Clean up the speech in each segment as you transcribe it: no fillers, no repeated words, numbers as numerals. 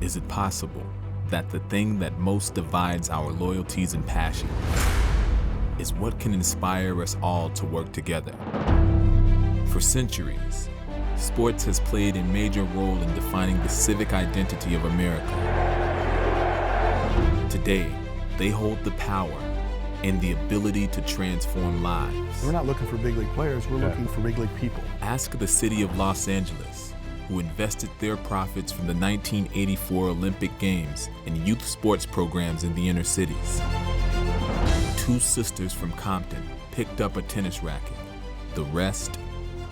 Is it possible that the thing that most divides our loyalties and passion is what can inspire us all to work together? For centuries, sports has played a major role in defining the civic identity of America. Today, they hold the power and the ability to transform lives. We're not looking for big league players, we're looking for big league people. Ask the city of Los Angeles, who invested their profits from the 1984 Olympic Games in youth sports programs in the inner cities. Two sisters from Compton picked up a tennis racket. The rest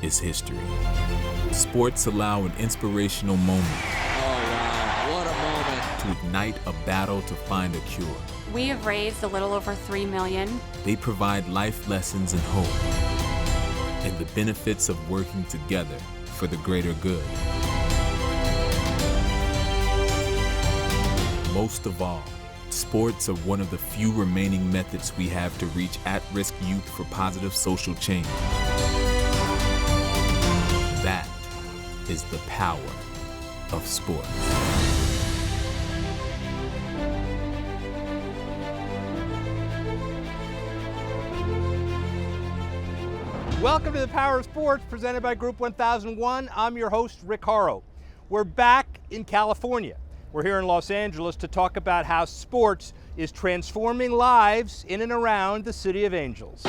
is history. Sports allow an inspirational moment. Oh, wow, what a moment. To ignite a battle to find a cure. We have raised a little over $3 million. They provide life lessons and hope, and the benefits of working together for the greater good. Most of all, sports are one of the few remaining methods we have to reach at-risk youth for positive social change. That is the power of sports. Welcome to the Power of Sports, presented by Group 1001. I'm your host, Rick Horrow. We're back in California. We're here in Los Angeles to talk about how sports is transforming lives in and around the City of Angels.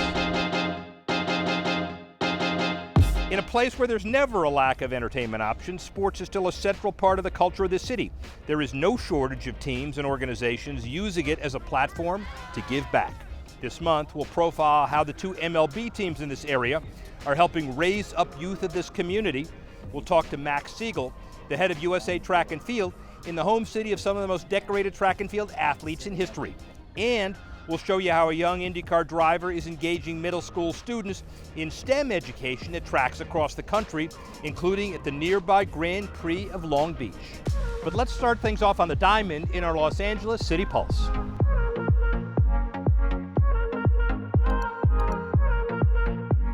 In a place where there's never a lack of entertainment options, sports is still a central part of the culture of the city. There is no shortage of teams and organizations using it as a platform to give back. This month, we'll profile how the two MLB teams in this area are helping raise up youth of this community. We'll talk to Max Siegel, the head of USA Track and Field, in the home city of some of the most decorated track and field athletes in history. And we'll show you how a young IndyCar driver is engaging middle school students in STEM education at tracks across the country, including at the nearby Grand Prix of Long Beach. But let's start things off on the diamond in our Los Angeles City Pulse.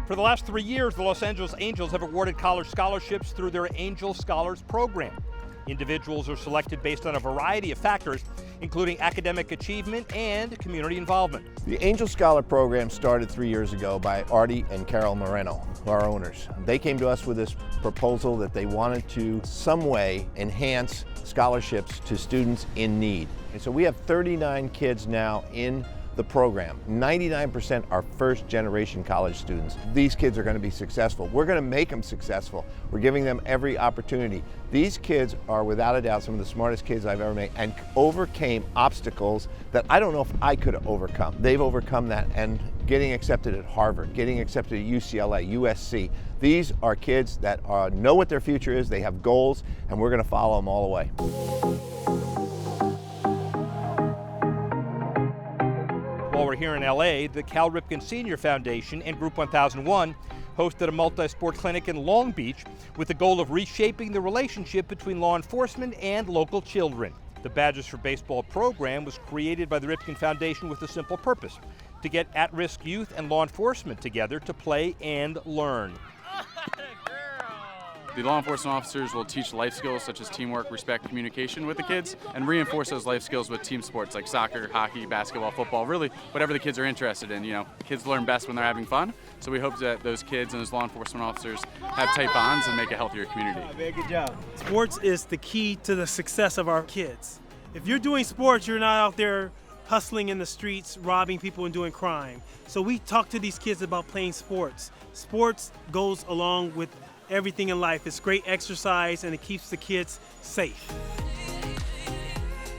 For the last 3 years, the Los Angeles Angels have awarded college scholarships through their Angel Scholars program. Individuals are selected based on a variety of factors, including academic achievement and community involvement. The Angel Scholar program started 3 years ago by Artie and Carol Moreno, our owners. They came to us with this proposal that they wanted to some way enhance scholarships to students in need. And so we have 39 kids now in the program. 99% are first generation college students. These kids are going to be successful. We're going to make them successful. We're giving them every opportunity. These kids are without a doubt some of the smartest kids I've ever met and overcame obstacles that I don't know if I could have overcome. They've overcome that and getting accepted at Harvard, getting accepted at UCLA, USC. These are kids that know what their future is, they have goals, and we're going to follow them all the way. While we're here in LA, the Cal Ripken Senior Foundation and Group 1001 hosted a multi-sport clinic in Long Beach with the goal of reshaping the relationship between law enforcement and local children. The Badges for Baseball program was created by the Ripken Foundation with a simple purpose: to get at-risk youth and law enforcement together to play and learn. The law enforcement officers will teach life skills such as teamwork, respect, communication with the kids, and reinforce those life skills with team sports like soccer, hockey, basketball, football, really whatever the kids are interested in. You know, kids learn best when they're having fun, so we hope that those kids and those law enforcement officers have tight bonds and make a healthier community. Good job. Sports is the key to the success of our kids. If you're doing sports, you're not out there hustling in the streets, robbing people and doing crime. So we talk to these kids about playing sports. Sports goes along with everything in life. It's great exercise and it keeps the kids safe.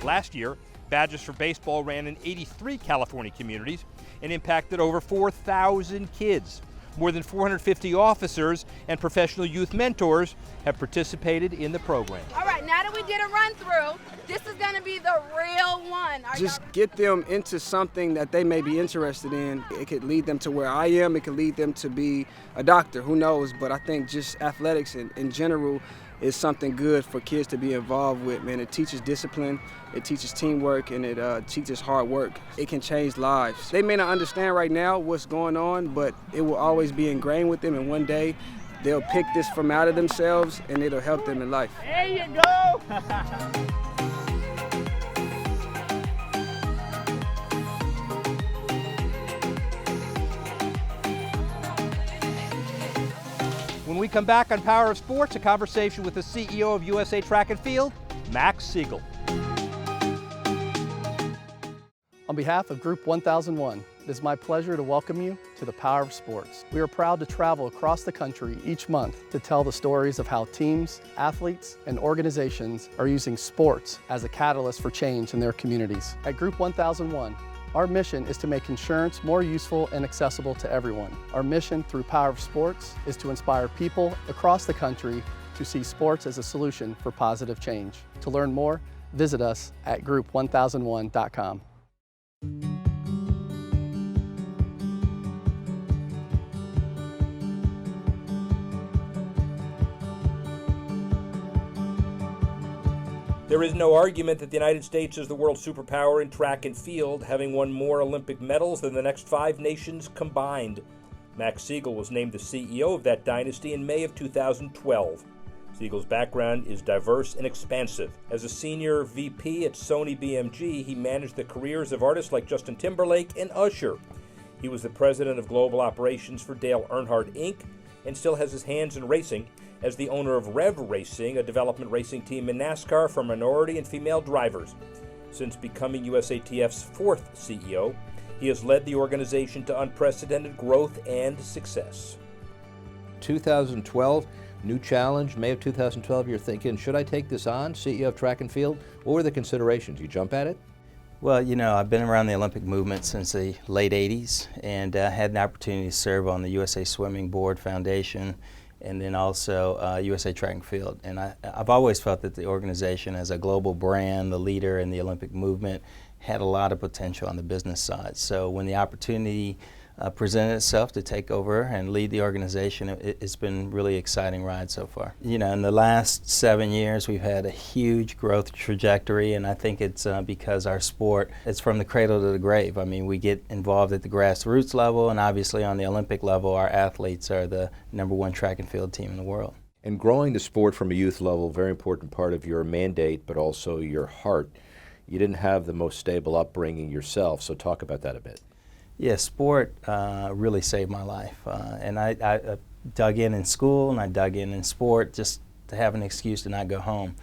Last year, Badges for Baseball ran in 83 California communities and impacted over 4,000 kids. More than 450 officers and professional youth mentors have participated in the program. All right, now that we did a run through, this is going to be the real one. Just get them into something that they may be interested in. It could lead them to where I am. It could lead them to be a doctor, who knows? But I think just athletics in general is something good for kids to be involved with, man. It teaches discipline, it teaches teamwork, and it teaches hard work. It can change lives. They may not understand right now what's going on, but it will always be ingrained with them, and one day they'll pick this from out of themselves, and it'll help them in life. There you go. When we come back on Power of Sports, a conversation with the CEO of USA Track and Field, Max Siegel. On behalf of Group 1001, it is my pleasure to welcome you to the Power of Sports. We are proud to travel across the country each month to tell the stories of how teams, athletes, and organizations are using sports as a catalyst for change in their communities. At Group 1001, our mission is to make insurance more useful and accessible to everyone. Our mission through Power of Sports is to inspire people across the country to see sports as a solution for positive change. To learn more, visit us at group1001.com. There is no argument that the United States is the world superpower in track and field, having won more Olympic medals than the next 5 nations combined. Max Siegel was named the CEO of that dynasty in May of 2012. Siegel's background is diverse and expansive. As a senior VP at Sony BMG, he managed the careers of artists like Justin Timberlake and Usher. He was the president of global operations for Dale Earnhardt Inc. and still has his hands in racing as the owner of Rev Racing, a development racing team in NASCAR for minority and female drivers. Since becoming USATF's 4th CEO, he has led the organization to unprecedented growth and success. 2012, new challenge, May of 2012, you're thinking, should I take this on, CEO of Track and Field? What were the considerations? You jump at it? Well, you know, I've been around the Olympic movement since the late 80s and had an opportunity to serve on the USA Swimming Board Foundation and then also USA Track and Field. And I've always felt that the organization as a global brand, the leader in the Olympic movement, had a lot of potential on the business side. So when the opportunity presented itself to take over and lead the organization, it's been really exciting ride so far. You know, in the last 7 years, we've had a huge growth trajectory, and I think it's because our sport, it's from the cradle to the grave. I mean, we get involved at the grassroots level, and obviously on the Olympic level, our athletes are the #1 track and field team in the world. And growing the sport from a youth level, very important part of your mandate, but also your heart. You didn't have the most stable upbringing yourself, so talk about that a bit. Yeah, sport really saved my life. And I dug in school and I dug in sport just to have an excuse to not go home.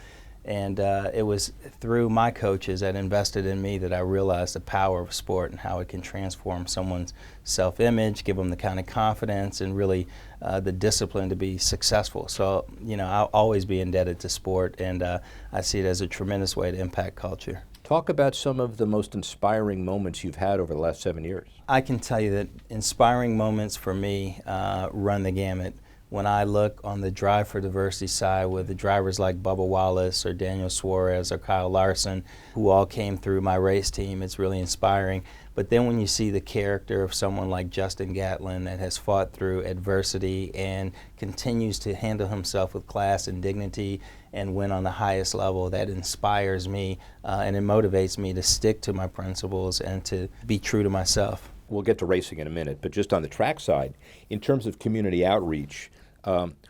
And it was through my coaches that invested in me that I realized the power of sport and how it can transform someone's self-image, give them the kind of confidence and really the discipline to be successful. So, you know, I'll always be indebted to sport, and I see it as a tremendous way to impact culture. Talk about some of the most inspiring moments you've had over the last 7 years. I can tell you that inspiring moments for me run the gamut. When I look on the Drive for Diversity side with the drivers like Bubba Wallace or Daniel Suarez or Kyle Larson, who all came through my race team, it's really inspiring. But then when you see the character of someone like Justin Gatlin that has fought through adversity and continues to handle himself with class and dignity and win on the highest level, that inspires me and it motivates me to stick to my principles and to be true to myself. We'll get to racing in a minute, but just on the track side, in terms of community outreach,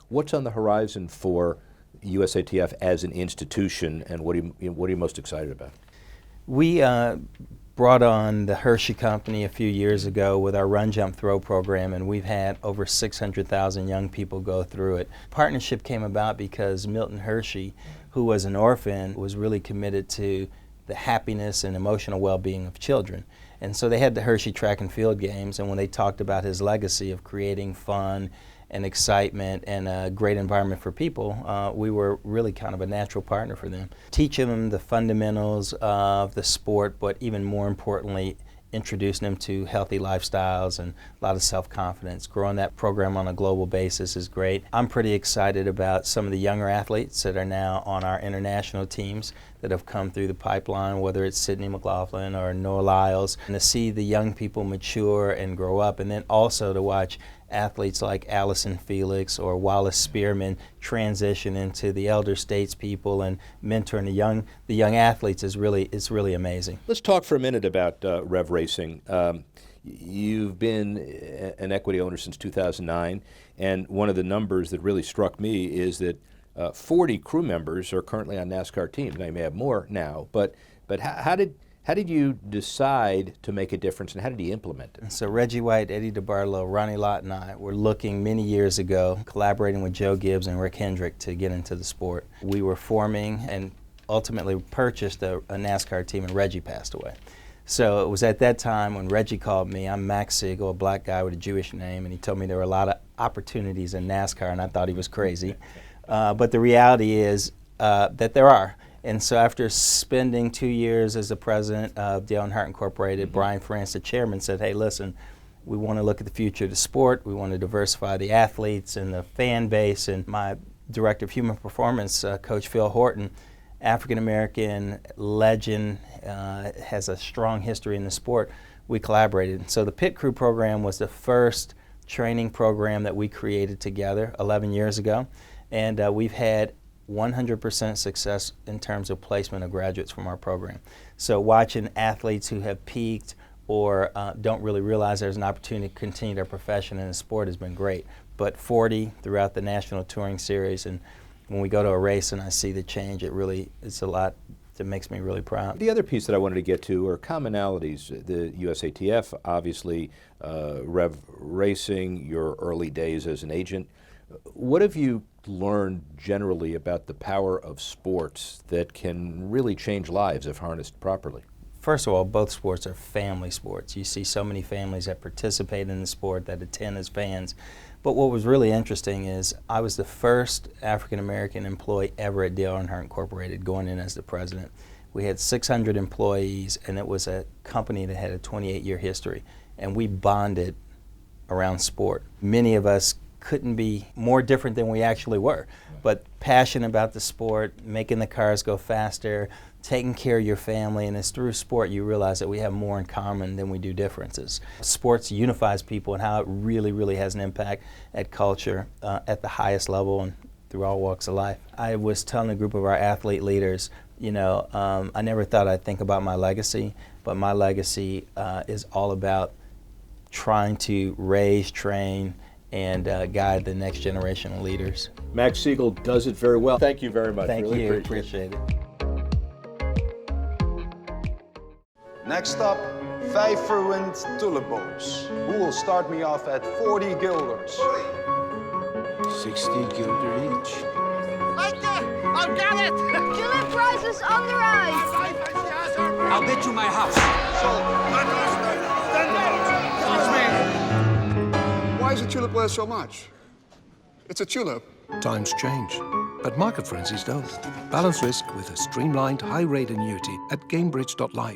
what's on the horizon for USATF as an institution, and what are you most excited about? We brought on the Hershey Company a few years ago with our Run, Jump, Throw program, and we've had over 600,000 young people go through it. Partnership came about because Milton Hershey, who was an orphan, was really committed to the happiness and emotional well-being of children. And so they had the Hershey Track and Field Games, and when they talked about his legacy of creating fun and excitement and a great environment for people, we were really kind of a natural partner for them. Teaching them the fundamentals of the sport, but even more importantly, introducing them to healthy lifestyles and a lot of self-confidence. Growing that program on a global basis is great. I'm pretty excited about some of the younger athletes that are now on our international teams that have come through the pipeline, whether it's Sydney McLaughlin or Noah Lyles, and to see the young people mature and grow up, and then also to watch athletes like Allison Felix or Wallace Spearman transition into the elder statespeople and mentoring the young athletes is really amazing. Let's talk for a minute about Rev Racing. You've been an equity owner since 2009, and one of the numbers that really struck me is that 40 crew members are currently on NASCAR teams. Now you may have more now, but how did How did you decide to make a difference, and how did you implement it? So Reggie White, Eddie DeBartolo, Ronnie Lott, and I were looking many years ago, collaborating with Joe Gibbs and Rick Hendrick to get into the sport. We were forming and ultimately purchased a NASCAR team, and Reggie passed away. So it was at that time when Reggie called me. I'm Max Siegel, a black guy with a Jewish name, and he told me there were a lot of opportunities in NASCAR, and I thought he was crazy. But the reality is that there are. And so after spending 2 years as the president of Dale Earnhardt Incorporated, Brian France, the chairman, said, hey, listen, we want to look at the future of the sport. We want to diversify the athletes and the fan base. And my director of human performance, Coach Phil Horton, African-American legend, has a strong history in the sport. We collaborated. So the Pit Crew program was the first training program that we created together 11 years ago. And we've had 100% success in terms of placement of graduates from our program. So watching athletes who have peaked or don't really realize there's an opportunity to continue their profession in the sport has been great. But 40 throughout the National Touring Series, and when we go to a race and I see the change, it's a lot that makes me really proud. The other piece that I wanted to get to are commonalities. The USATF, obviously, Rev Racing, your early days as an agent. What have you learned generally about the power of sports that can really change lives if harnessed properly? First of all, both sports are family sports. You see so many families that participate in the sport, that attend as fans. But what was really interesting is I was the first African-American employee ever at Dale Earnhardt Incorporated going in as the president. We had 600 employees, and it was a company that had a 28-year history. And we bonded around sport. Many of us couldn't be more different than we actually were, but passionate about the sport, making the cars go faster, taking care of your family, and it's through sport you realize that we have more in common than we do differences. Sports unifies people and how it really, really has an impact at culture at the highest level and through all walks of life. I was telling a group of our athlete leaders, you know, I never thought I'd think about my legacy, but my legacy is all about trying to raise, train, and guide the next generation of leaders. Max Siegel does it very well. Thank you very much. Thank really you. Appreciate it. Next up, 5 verwend tulips. Who will start me off at 40 guilders? 60 guilder each. I've got it! Tulip prizes on the right! I'll bet you my house. Why does a tulip worth so much? It's a tulip. Times change, but market frenzies don't. Balance risk with a streamlined high-rate annuity at Gamebridge.life.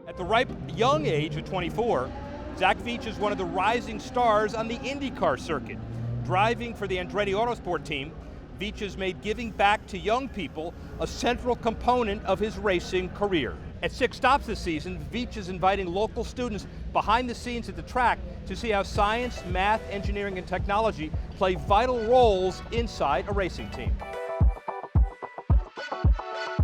At the ripe young age of 24, Zach Veach is one of the rising stars on the IndyCar circuit. Driving for the Andretti Autosport team, Veach has made giving back to young people a central component of his racing career. At 6 stops this season, Veach is inviting local students behind the scenes at the track to see how science, math, engineering, and technology play vital roles inside a racing team.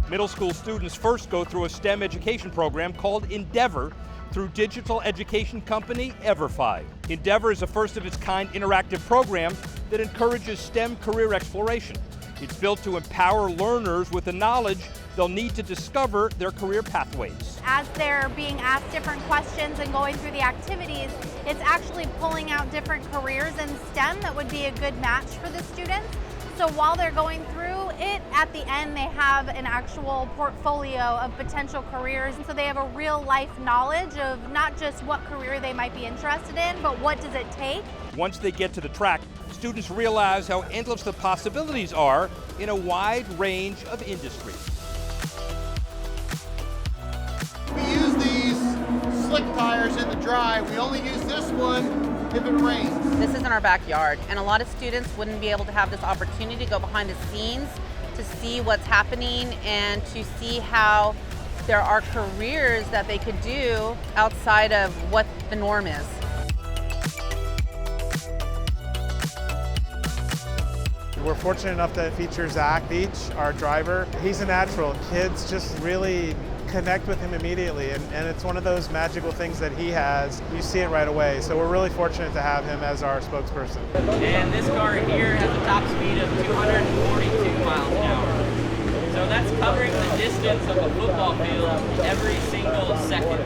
Middle school students first go through a STEM education program called Endeavor through digital education company EverFi. Endeavor is a first-of-its-kind interactive program that encourages STEM career exploration. It's built to empower learners with the knowledge they'll need to discover their career pathways. As they're being asked different questions and going through the activities, it's actually pulling out different careers in STEM that would be a good match for the students. So while they're going through it, at the end they have an actual portfolio of potential careers. And so they have a real life knowledge of not just what career they might be interested in, but what does it take. Once they get to the track, students realize how endless the possibilities are in a wide range of industries. We use these slick tires in the dry. We only use this one if it rains. This is in our backyard, and a lot of students wouldn't be able to have this opportunity to go behind the scenes to see what's happening and to see how there are careers that they could do outside of what the norm is. We're fortunate enough to feature Zach Veach, our driver. He's a natural. Kids just really connect with him immediately, and it's one of those magical things that he has. You see it right away, so we're really fortunate to have him as our spokesperson. And this car here has a top speed of 242 miles an hour. So that's covering the distance of a football field every single second.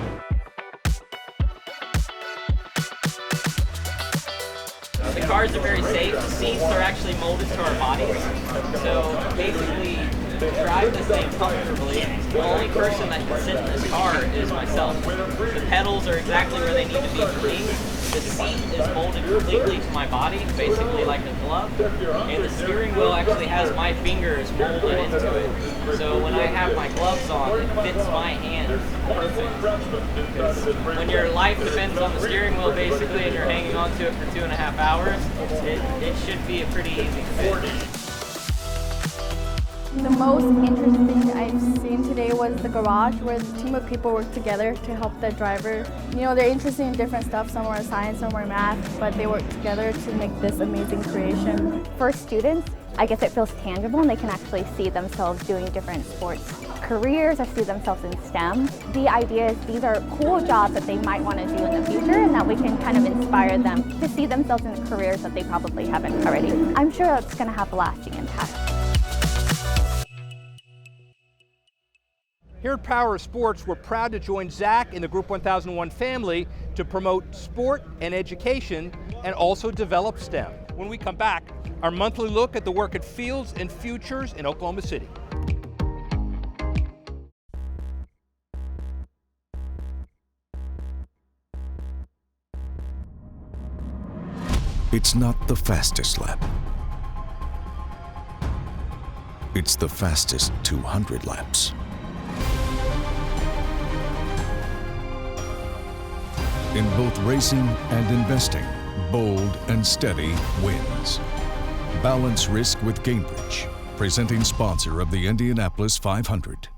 The cars are very safe. The seats are actually molded to our bodies. So basically, to drive this thing comfortably, the only person that can sit in this car is myself. The pedals are exactly where they need to be for me. The seat is molded completely to my body, basically like a glove. And the steering wheel actually has my fingers molded into it. So when I have my gloves on, it fits my hands perfect. Because when your life depends on the steering wheel basically and you're hanging on to it for 2.5 hours, it should be a pretty easy fit. The most interesting thing I've seen today was the garage, where the team of people work together to help the driver. You know, they're interested in different stuff. Some are science, some are math, but they work together to make this amazing creation. For students, I guess it feels tangible and they can actually see themselves doing different sports careers or see themselves in STEM. The idea is these are cool jobs that they might want to do in the future, and that we can kind of inspire them to see themselves in careers that they probably haven't already. I'm sure it's going to have a lasting impact. Here at Power of Sports, we're proud to join Zach in the Group 1001 family to promote sport and education and also develop STEM. When we come back, our monthly look at the work at Fields and Futures in Oklahoma City. It's not the fastest lap. It's the fastest 200 laps. In both racing and investing, bold and steady wins. Balance risk with Cambridge, presenting sponsor of the Indianapolis 500.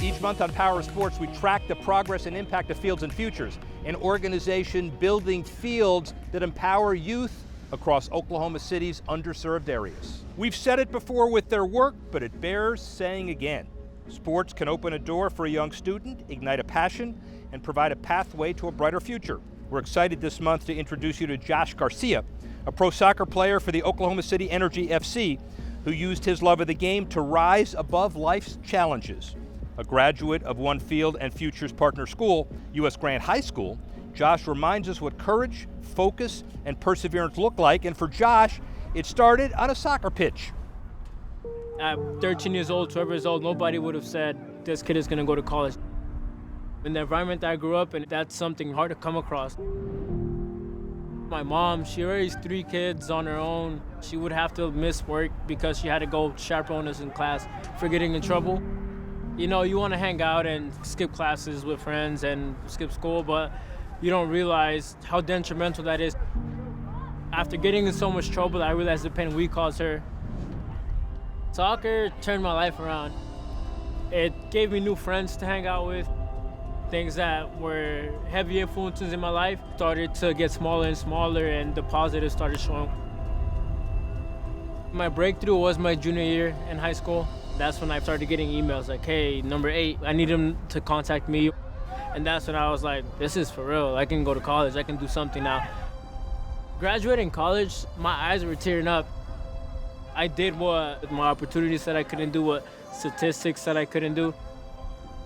Each month on Power of Sports, we track the progress and impact of Fields and Futures, an organization building fields that empower youth across Oklahoma City's underserved areas. We've said it before with their work, but it bears saying again. Sports can open a door for a young student, ignite a passion, and provide a pathway to a brighter future. We're excited this month to introduce you to Josh Garcia, a pro soccer player for the Oklahoma City Energy FC, who used his love of the game to rise above life's challenges. A graduate of one Field and Futures partner school, U.S. Grant High School, Josh reminds us what courage, focus, and perseverance look like, and for Josh, it started on a soccer pitch. At 13 years old, 12 years old, nobody would have said this kid is going to go to college. In the environment that I grew up in, that's something hard to come across. My mom, she raised 3 kids on her own. She would have to miss work because she had to go chaperone us in class for getting in trouble. You know, you want to hang out and skip classes with friends and skip school, but you don't realize how detrimental that is. After getting in so much trouble, I realized the pain we caused her. Soccer turned my life around. It gave me new friends to hang out with. Things that were heavy influences in my life started to get smaller and smaller, and the positives started showing. My breakthrough was my junior year in high school. That's when I started getting emails like, hey, number 8, I need him to contact me. And that's when I was like, this is for real. I can go to college, I can do something now. Graduating college, my eyes were tearing up. I did what my opportunities said I couldn't do, what statistics said I couldn't do.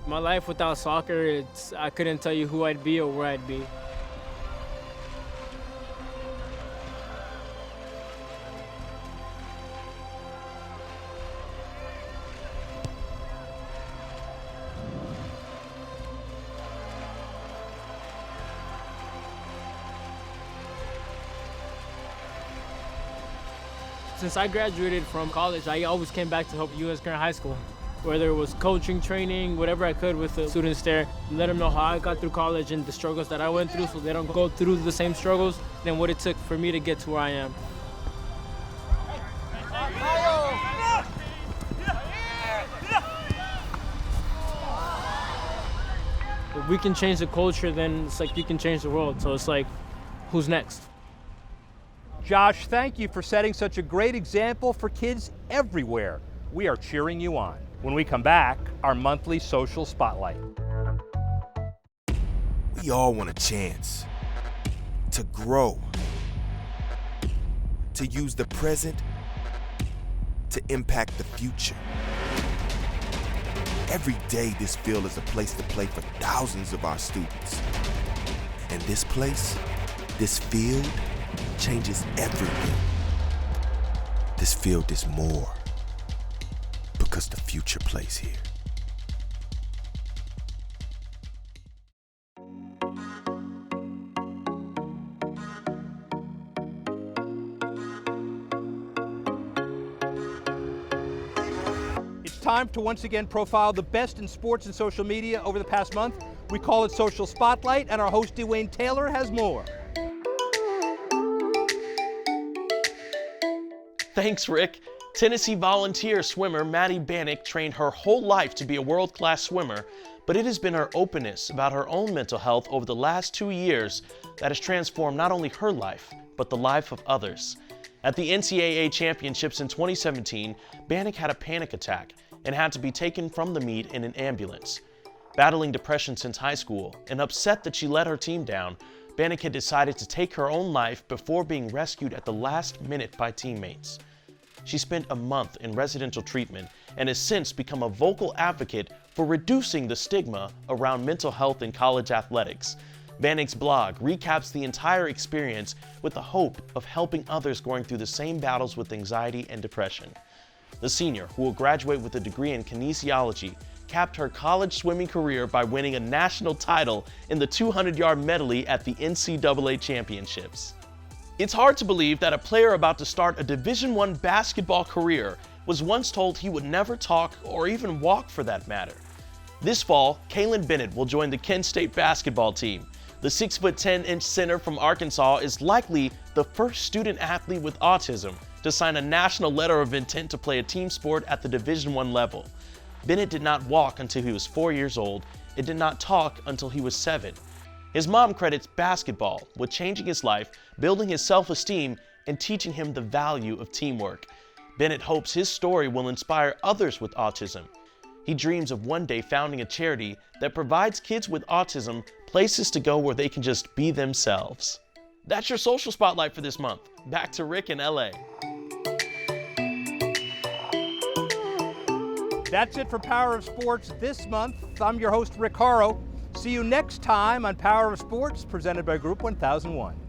My life without soccer, I couldn't tell you who I'd be or where I'd be. Since I graduated from college, I always came back to help U.S. Grant High School. Whether it was coaching, training, whatever I could with the students there, let them know how I got through college and the struggles that I went through so they don't go through the same struggles and what it took for me to get to where I am. If we can change the culture, then it's like you can change the world. So it's like, who's next? Josh, thank you for setting such a great example for kids everywhere. We are cheering you on. When we come back, our monthly social spotlight. We all want a chance to grow, to use the present to impact the future. Every day, this field is a place to play for thousands of our students. And this place, this field, changes everything. This field is more because the future plays here. It's time to once again profile the best in sports and social media over the past month. We call it Social Spotlight, and our host Dwayne Taylor has more. Thanks, Rick. Tennessee volunteer swimmer Maddie Bannock trained her whole life to be a world-class swimmer, but it has been her openness about her own mental health over the last 2 years that has transformed not only her life, but the life of others. At the NCAA Championships in 2017, Bannock had a panic attack and had to be taken from the meet in an ambulance. Battling depression since high school and upset that she let her team down, Bannock had decided to take her own life before being rescued at the last minute by teammates. She spent a month in residential treatment and has since become a vocal advocate for reducing the stigma around mental health in college athletics. Bannock's blog recaps the entire experience with the hope of helping others going through the same battles with anxiety and depression. The senior, who will graduate with a degree in kinesiology, capped her college swimming career by winning a national title in the 200-yard medley at the NCAA Championships. It's hard to believe that a player about to start a Division I basketball career was once told he would never talk or even walk for that matter. This fall, Kaylin Bennett will join the Kent State basketball team. The 6'10" center from Arkansas is likely the first student athlete with autism to sign a national letter of intent to play a team sport at the Division I level. Bennett did not walk until he was 4 years old and did not talk until he was 7. His mom credits basketball with changing his life, building his self-esteem, and teaching him the value of teamwork. Bennett hopes his story will inspire others with autism. He dreams of one day founding a charity that provides kids with autism places to go where they can just be themselves. That's your social spotlight for this month. Back to Rick in LA. That's it for Power of Sports this month. I'm your host, Rick Horrow. See you next time on Power of Sports, presented by Group 1001.